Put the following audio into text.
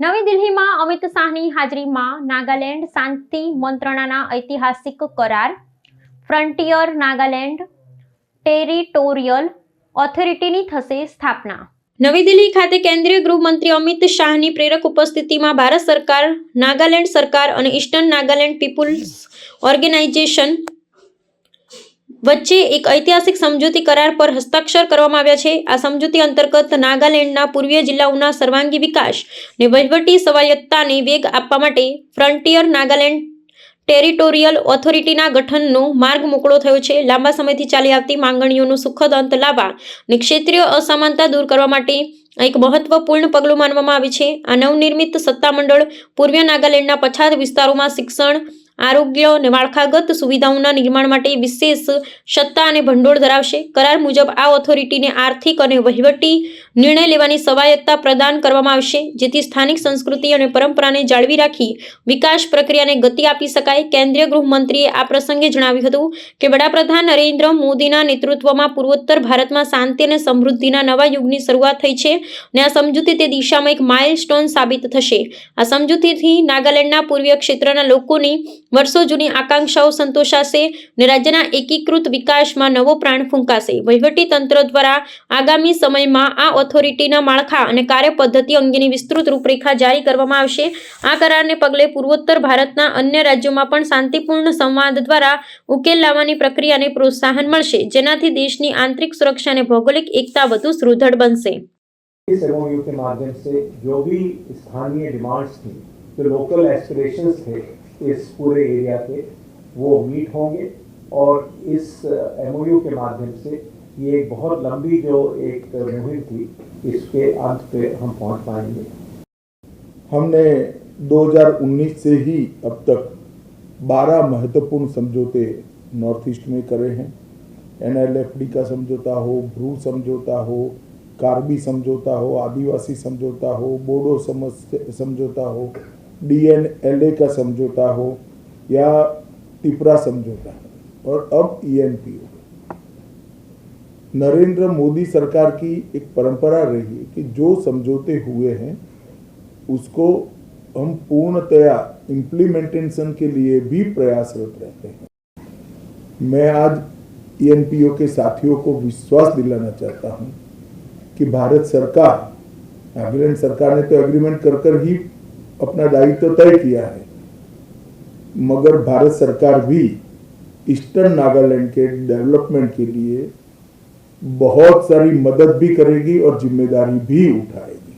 નવી દિલ્હીમાં અમિત શાહની હાજરીમાં નાગાલેન્ડ શાંતિ મંત્રણાના ઐતિહાસિક કરાર ફ્રન્ટિયર નાગાલેન્ડ ટેરિટોરિયલ ઓથોરિટીની થશે સ્થાપના। નવી દિલ્હી ખાતે કેન્દ્રીય ગૃહમંત્રી અમિત શાહની પ્રેરક ઉપસ્થિતિમાં ભારત સરકાર, નાગાલેન્ડ સરકાર અને ઈસ્ટર્ન નાગાલેન્ડ પીપલ્સ ઓર્ગેનાઇઝેશન વચ્ચે એક ઐતિહાસિક સમજૂતી કરાર પર હસ્તાક્ષર કરવામાં આવ્યા છે। આ સમજૂતી અંતર્ગત નાગાલેન્ડના પૂર્વીય જિલ્લાઓના સર્વાંગી વિકાસ અને વહીવટી સ્વાયત્તતાને વેગ આપવા માટે ફ્રન્ટિયર નાગાલેન્ડ ટેરિટોરિયલ ઓથોરિટીના ગઠનનો માર્ગ મોકળો થયો છે। લાંબા સમયથી ચાલી આવતી માંગણીઓનો સુખદ અંત લાવવા અને ક્ષેત્રીય અસમાનતા દૂર કરવા માટે એક મહત્વપૂર્ણ પગલું માનવામાં આવે છે। આ નવનિર્મિત સત્તામંડળ પૂર્વીય નાગાલેન્ડના પછાત વિસ્તારોમાં શિક્ષણ, આરોગ્ય અને માળખાગત સુવિધાઓના નિર્માણ માટે વિશેષ સત્તા અને ભંડોળ ધરાવશે। કરાર મુજબ આ ઓથોરિટીને આર્થિક અને વહીવટી નિર્ણય લેવાની સ્વાયત્તતા પ્રદાન કરવામાં આવશે, જેથી સ્થાનિક સંસ્કૃતિ અને પરંપરાને જાળવી રાખી વિકાસ પ્રક્રિયાને ગતિ આપી શકાય। કેન્દ્રીય ગૃહમંત્રીએ આ પ્રસંગે જણાવ્યું હતું કે વડાપ્રધાન નરેન્દ્ર મોદીના નેતૃત્વમાં પૂર્વોત્તર ભારતમાં શાંતિ અને સમૃદ્ધિના નવા યુગની શરૂઆત થઈ છે અને આ સમજૂતી તે દિશામાં એક માઇલસ્ટોન સાબિત થશે। આ સમજૂતીથી નાગાલેન્ડના પૂર્વીય ક્ષેત્રના લોકોની વર્ષો જૂની આકાંક્ષાઓ સંતોષાશે અને રાજ્યના એકીકૃત વિકાસમાં નવો પ્રાણ ફૂંકાશે। વહીવટી તંત્ર દ્વારા આગામી સમયમાં આ ઓથોરિટીના માળખા અને કાર્યપદ્ધતિ અંગેની વિસ્તૃત રૂપરેખા જારી કરવામાં આવશે। આ કરારને પગલે પૂર્વોત્તર ભારતના અન્ય રાજ્યોમાં પણ શાંતિપૂર્ણ સંવાદ દ્વારા ઉકેલ લાવવાની પ્રક્રિયાને પ્રોત્સાહન મળશે, જેનાથી દેશની આંતરિક सुरक्षा અને ભૌગોલિક એકતા વધુ સુદૃઢ બનશે। इस एमओयू के माध्यम से जो भी स्थानीय डिमांड्स थी, जो लोकल एस्पिरेशंस थे इस पूरे एरिया के, वो मीट होंगे और इस एमओयू के माध्यम से ये एक बहुत लंबी जो एक मुहिम थी, इसके अंत पे हम पहुंच पाएंगे। हमने 2019 से ही अब तक 12 महत्वपूर्ण समझौते नॉर्थ ईस्ट में करे हैं। NLFD का समझौता हो, ब्रू समझौता हो, कार्बी समझौता हो, आदिवासी समझौता हो, बोडो समझौता हो, DNLA का समझौता हो या त्रिपुरा समझौता और अब ENPO। नरेंद्र मोदी सरकार की एक परंपरा रही है कि जो समझौते हुए हैं उसको हम पूर्णतया इम्प्लीमेंटेशन के लिए भी प्रयासरत रहते हैं। मैं आज ENPO के साथियों को विश्वास दिलाना चाहता हूं कि भारत सरकार, नागालैंड सरकार ने तो एग्रीमेंट कर ही अपना दायित्व तय किया है, मगर भारत सरकार भी ईस्टर्न नागालैंड के डेवलपमेंट के लिए बहुत सारी मदद भी करेगी और जिम्मेदारी भी उठाएगी।